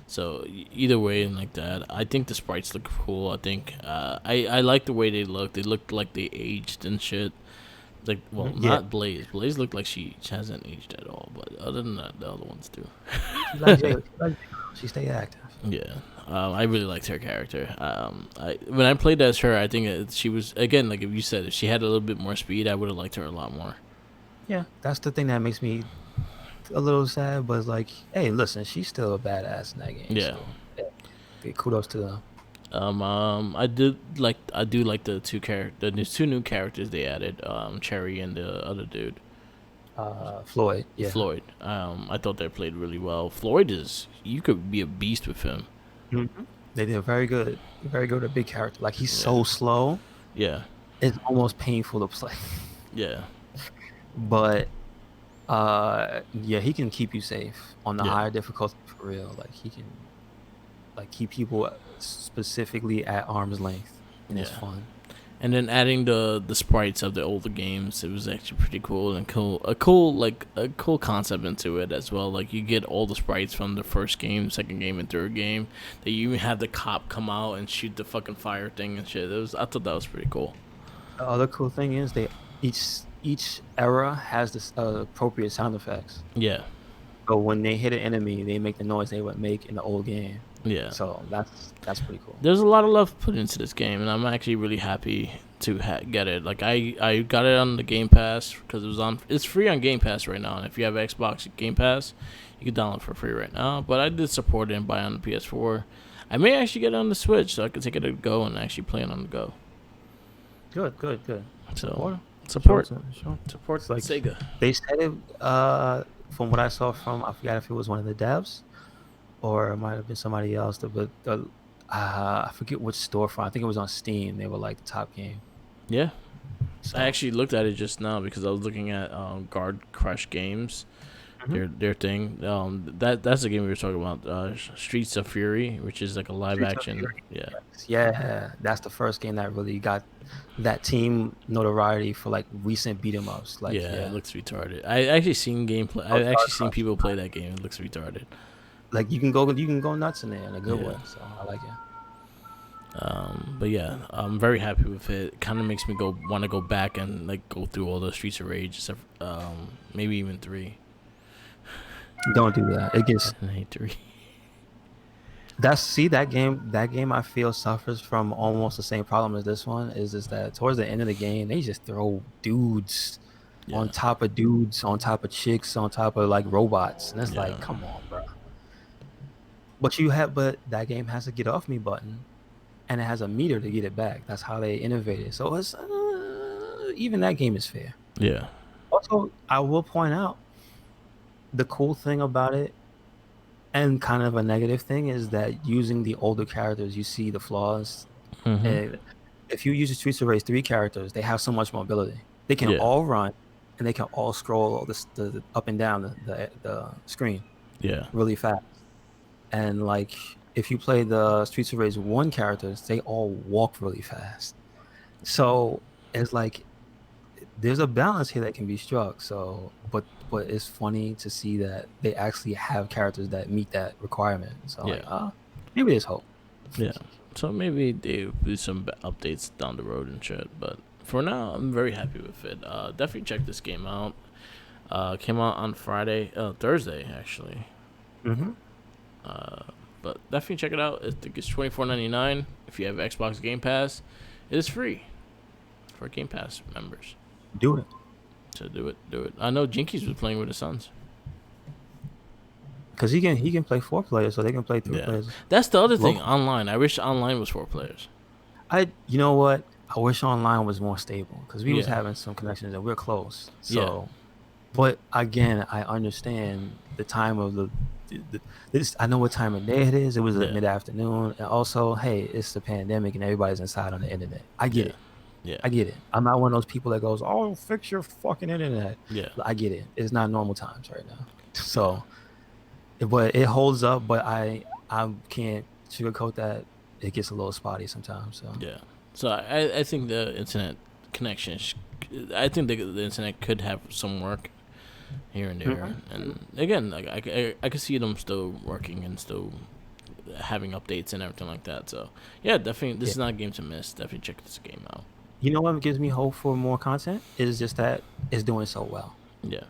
So either way, and like that, I think the sprites look cool. I think I like the way they look. They look like they aged and shit. Like, well, Yeah. not Blaze. Blaze looked like she hasn't aged at all. But other than that, the other ones do. She stay active. Yeah, I really liked her character. When I played as her, I think she was again like if you said if she had a little bit more speed, I would have liked her a lot more. Yeah, that's the thing that makes me a little sad, but it's like, hey, listen, she's still a badass in that game. Yeah, So yeah. Kudos to them. I do like the two new characters they added, Cherry and the other dude, Floyd, yeah. Floyd. I thought they played really well. Floyd is you could be a beast with him. Hmm. They did very good. A big character. Like he's Yeah, so slow, yeah, it's almost painful to play. yeah, But yeah, he can keep you safe on the yeah, higher difficulty for real. Like he can like keep people specifically at arm's length, and it's yeah. fun. And then adding the sprites of the older games, it was actually pretty cool and a cool concept into it as well. Like you get all the sprites from the first game, second game, and third game. They even had the cop come out and shoot the fucking fire thing and shit. I thought that was pretty cool. The other cool thing is they each era has this appropriate sound effects. Yeah, So when they hit an enemy, they make the noise they would make in the old game. yeah. So that's pretty cool. There's a lot of love put into this game, and I'm actually really happy to get it. Like I got it on the Game Pass because it's free on Game Pass right now, and if you have Xbox Game Pass, you can download it for free right now. But I did support it and buy it on the PS4. I may actually get it on the Switch so I can take it to go and actually play it on the go. Good, good, good. So Support 'em. support Sure. support It's like Sega. they said it. From what I saw from, I forgot if it was one of the devs or it might have been somebody else. But I forget which storefront. I think it was on Steam. They were like the top game. Yeah, I So actually looked at it just now because I was looking at Guard Crush Games, mhm. their thing. That's the game we were talking about. Streets of Fury, which is like a live Streets of action. Fury. Yeah, Yeah, that's the first game that really got that team notoriety for like recent beat 'em ups. Like yeah, it yeah, looks retarded. I actually seen gameplay. oh, I Guard actually seen Crush. people play that game. It looks retarded. Like you can go nuts in there in a good Yeah. way. So I like it. But yeah, I'm very happy with it. Kind of makes me want to go back and like go through all the Streets of Rage, except maybe even three. Don't do that. It gets I hate three. that's see that game I feel suffers from almost the same problem as this one is just that towards the end of the game they just throw dudes Yeah, on top of chicks on top of like robots and it's yeah, like come on bro. But that game has a get off me button and it has a meter to get it back. That's how they innovated. So it's even that game is fair. yeah. Also, I will point out the cool thing about it and kind of a negative thing is that using the older characters, you see the flaws. Mhm. And if you use the Streets of Rage 3 characters, they have so much mobility. They can Yeah, all run and they can all scroll the up and down the screen yeah, really fast. And like if you play the Streets of Rage 1 characters, they all walk really fast. So it's like there's a balance here that can be struck. So but it's funny to see that they actually have characters that meet that requirement. So I'm like, yeah, maybe there's hope. yeah. So maybe they do some updates down the road and shit. But for now, I'm very happy with it. Definitely check this game out. Came out on Thursday actually. Mm-hmm. But definitely check it out. I think it's $24.99 if you have Xbox Game Pass. It is free for Game Pass members. Do it. So do it, do it. I know Jinkies was playing with his sons. Because he can play 4 players, so they can play three Yeah, players. that's the other thing. Local. Online, I wish online was 4 players. You know what? I wish online was more stable because we was Yeah, having some connections and we're close. yeah, So, but again, I understand the time of this. I know what time of day it is. It was at yeah, mid afternoon, and also, hey, it's the pandemic and everybody's inside on the internet. I get yeah, it. yeah, I get it. I'm not one of those people that goes, "Oh, fix your fucking internet." yeah, I get it. It's not normal times right now. yeah, So, but it holds up. But I can't sugarcoat that. It gets a little spotty sometimes. So. yeah. So I think the internet connection. I think the internet could have some work here and there. Mhm. And again, like I could see them still working and still having updates and everything like that. So yeah, definitely, this Yeah. is not a game to miss. Definitely check this game out. You know what gives me hope for more content is just that it's doing so well. Yeah,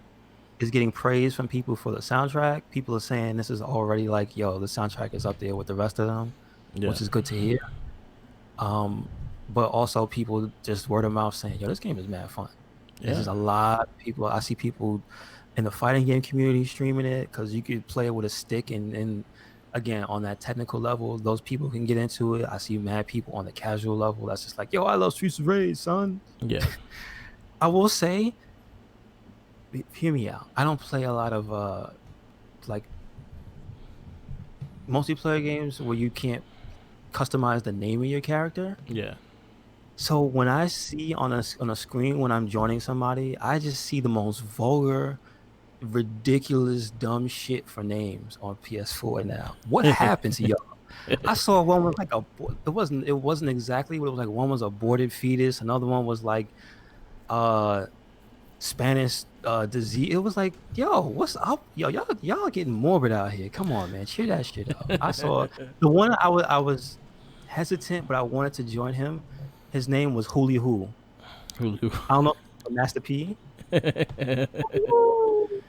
It's getting praise from people for the soundtrack. People are saying this is already like, yo, the soundtrack is up there with the rest of them, yeah, which is good to hear. Um, but also people just word of mouth saying, yo, this game is mad fun. There's yeah, just a lot of people. I see people in the fighting game community streaming it because you could play it with a stick and again, on that technical level, those people can get into it. I see mad people on the casual level that's just like, yo, I love Streets of Rage, son. Yeah. I will say, hear me out. I don't play a lot of like multiplayer games where you can't customize the name of your character. Yeah. So when I see on a screen when I'm joining somebody, I just see the most vulgar, ridiculous, dumb shit for names on PS4 now. What happened to y'all? I saw one was like it wasn't exactly what it was like. One was aborted fetus, another one was like uh Spanish disease. It was like, yo, what's up? Yo, y'all getting morbid out here. Come on, man. Cheer that shit up. I saw the one I was hesitant, but I wanted to join him. His name was Hoolie Who. Hulu. I don't know, Master P. Ooh.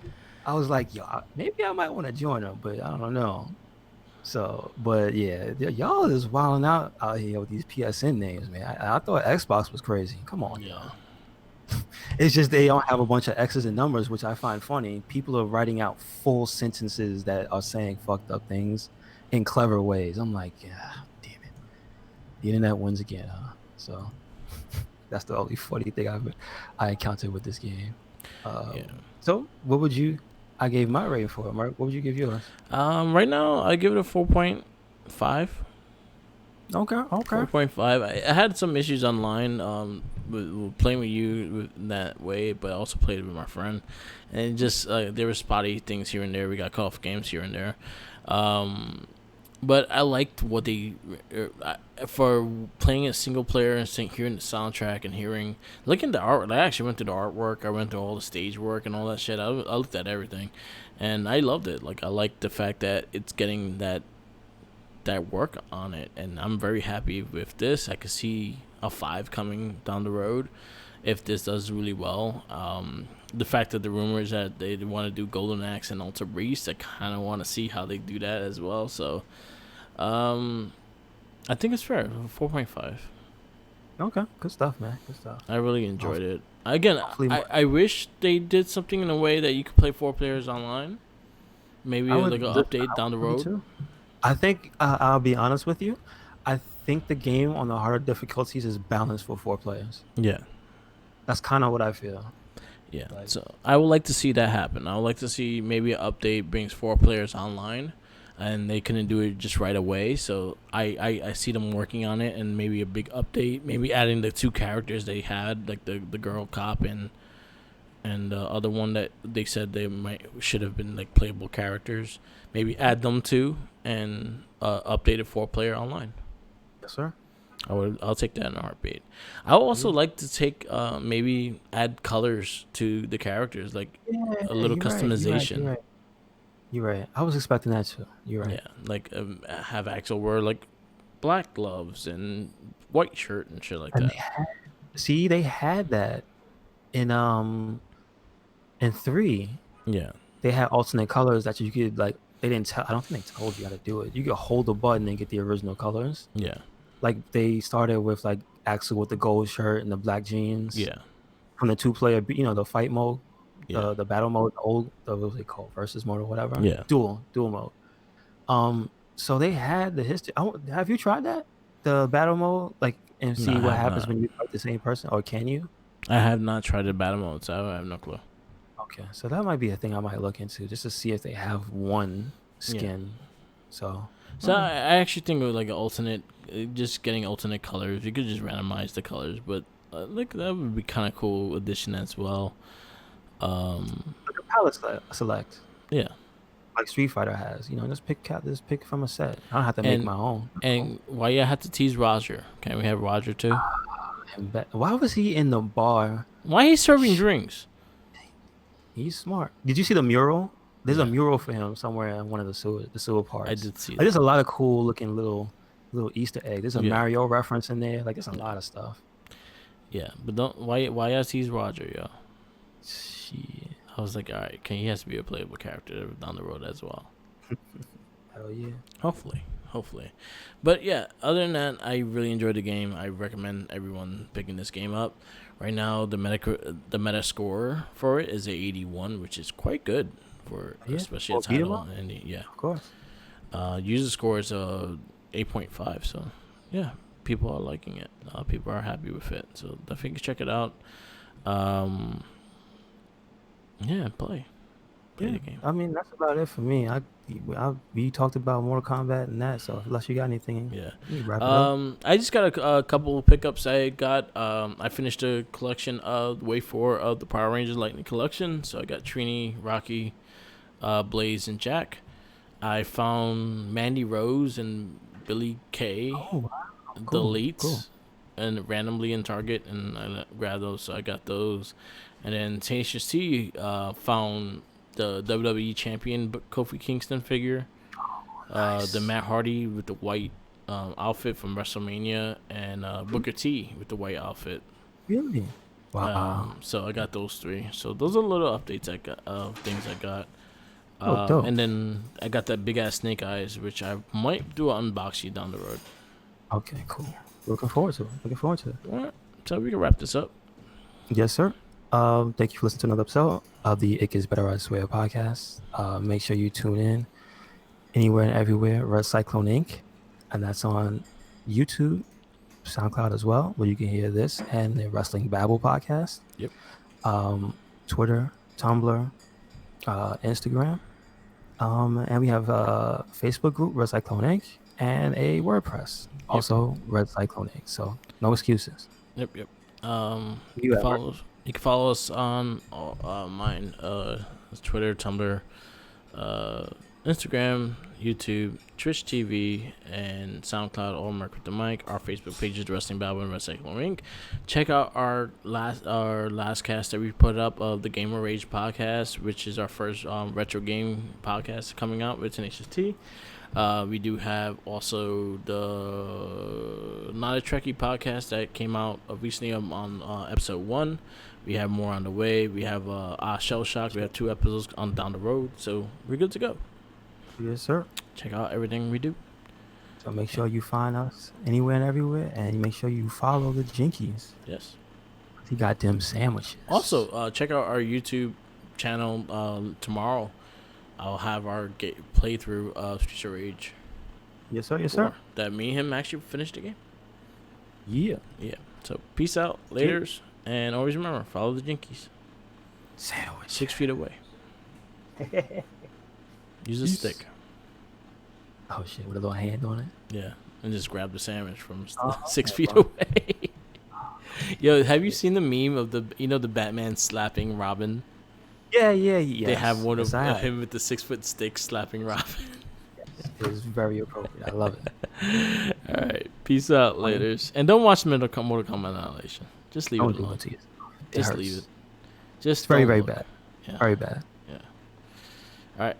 I was like, yo, maybe I might want to join him, but I don't know. So, but yeah, y'all is wilding out here with these PSN names, man. I thought Xbox was crazy. Come on, Yeah. y'all. It's just they don't have a bunch of X's and numbers, which I find funny. People are writing out full sentences that are saying fucked up things in clever ways. I'm like, yeah, damn it. The internet wins again, huh? So that's the only funny thing I encountered with this game. Yeah. So what would you? I gave my rating for it, Mark. What would you give yours? Right now I give it a 4.5. Okay, okay. 4.5. I had some issues online with playing with you in that way, but I also played with my friend, and just there were spotty things here and there. We got cut off games here and there, but I liked what they for playing a single player and hearing the soundtrack and looking at the art. I actually went to the artwork. I went to all the stage work and all that shit. I looked at everything, and I loved it. Like, I liked the fact that it's getting that work on it, and I'm very happy with this. I could see a 5 coming down the road if this does really well. The fact that the rumors that they want to do Golden Axe and Alter Beast, I kind of want to see how they do that as well. So I think it's fair. 4.5. Okay, good stuff, man. Good stuff. I really enjoyed it. Again, Hopefully I wish they did something in a way that you could play 4 players online. Maybe I like would an update down the me road. too. I think I'll be honest with you. I think the game on the harder difficulties is balanced for 4 players. Yeah. That's kind of what I feel. Yeah, Like, so I would like to see that happen. I would like to see maybe an update brings 4 players online, and they couldn't do it just right away. So I see them working on it, and maybe a big update, maybe adding the 2 characters they had, like the girl cop and the other one that they said they should have been like playable characters. Maybe add them too, and updated 4 player online. yes, sir. I'll take that in a heartbeat. I would also like to take maybe add colors to the characters, like Yeah, a little you're right. You're right. You're customization. right. You're right. I was expecting that too. You're right. Yeah, like have Axel wear like black gloves and white shirt and shit like And that. they had that in 3. Yeah, They had alternate colors that you could like. They didn't tell. I don't think they told you how to do it. You could hold the button and get the original colors. yeah, Like they started with like Axel with the gold shirt and the black jeans yeah, from the 2 player, the fight mode, yeah, the battle mode, what was it called, versus mode or whatever, yeah. dual mode. So they had the history. Have you tried that, the battle mode, like, and No, I see what have happens not. when you fight the same person, or can you? I have not tried the battle mode, so I have no clue. Okay, so that might be a thing I might look into just to see if they have one Yeah. skin. So, So I actually think of like an alternate, just getting alternate colors. You could just randomize the colors, but like that would be kind of cool addition as well. like a palette select, Yeah, like Street Fighter has. Just pick from a set. I don't have to make and my own. why you have to tease Roger? Can we have Roger too? Why was he in the bar? Why he's serving drinks? He's smart. Did you see the mural? There's a Yeah, mural for him somewhere in one of the sewer I parts. did see Like, there's that. a lot of cool looking little Easter egg. There's a Yeah, Mario reference in there. Like, there's a yeah, lot of stuff. yeah. But don't why you have to tease Roger, yo? Shit. I was like, all right, he has to be a playable character down the road as well. Hell yeah. Hopefully. But yeah, other than that, I really enjoyed the game. I recommend everyone picking this game up. Right now, the meta score for it is a 81, which is quite good for Yeah. especially a Well, beat 'em title. up, And yeah, of course. User score is 8.5. So yeah, people are liking it. People are happy with it. So definitely check it out. Um, yeah, play Yeah, the game. I mean that's about it for me. We talked about Mortal Kombat and that, so unless you got anything, Yeah. you wrap it up. I just got a couple of pickups I got. I finished a collection of Wave 4 of the Power Rangers Lightning Collection. So I got Trini, Rocky, Blaze, and Jack. I found Mandy Rose and Billy Kay Oh wow, cool, cool. deletes and randomly in Target, and I grabbed those. So I got those. And then Tenacious T found the WWE Champion Kofi Kingston figure, the Nice. Matt Hardy with the white outfit from WrestleMania, and Booker T with the white outfit. Really? Wow. So I got those three. So those are little updates I got of things I got. Oh, dope. And then I got that big ass Snake Eyes, which I might do an unboxing down the road. Okay, cool. Looking forward to it. Looking forward to it. All right, so we can wrap this up. Yes, sir. Thank you for listening to another episode of the It Gets Better, I Swear podcast. Make sure you tune in anywhere and everywhere, Red Cyclone Inc. And that's on YouTube, SoundCloud as well, where you can hear this and the Wrestling Babble podcast. Yep. Twitter, Tumblr, Instagram. And we have a Facebook group, Red Cyclone Inc., and a WordPress, also Red Cyclone Inc. So no excuses. Yep. You have you can follow us on mine, Twitter, Tumblr, Instagram, YouTube, Twitch TV, and SoundCloud, all Mark with the Mic. Our Facebook page is Wrestling Babble and Red Cyclone Inc. Check out our last cast that we put up of the Gamer Rage podcast, which is our first retro game podcast coming out with Tenacious T. We do have also the Not a Trekkie podcast that came out recently on episode 1. We have more on the way. We have Shell Shock. We have 2 episodes on down the road. So we're good to go. Yes, sir. Check out everything we do. So make sure you find us anywhere and everywhere, and make sure you follow the Jinkies. Yes. He got them sandwiches. Also, check out our YouTube channel tomorrow. I'll have our playthrough of Streets of Rage. Yes, sir. Yes, sir. That me and him actually finished the game. Yeah. Yeah. So peace out, laters, and always remember, follow the Jinkies. Sandwich. 6 feet away. Use a stick. Oh shit! With a little hand on it. Yeah, and just grab the sandwich from 6 feet away. Yo, have you seen the meme of the Batman slapping Robin? Yeah. They have one of him with the 6-foot stick slapping Robin. Yes, it was very appropriate. I love it. All right, peace out, laters, and don't watch Mortal Kombat Annihilation. Just leave it alone. Just leave it. Just very bad. Yeah. Very bad. Yeah. All right.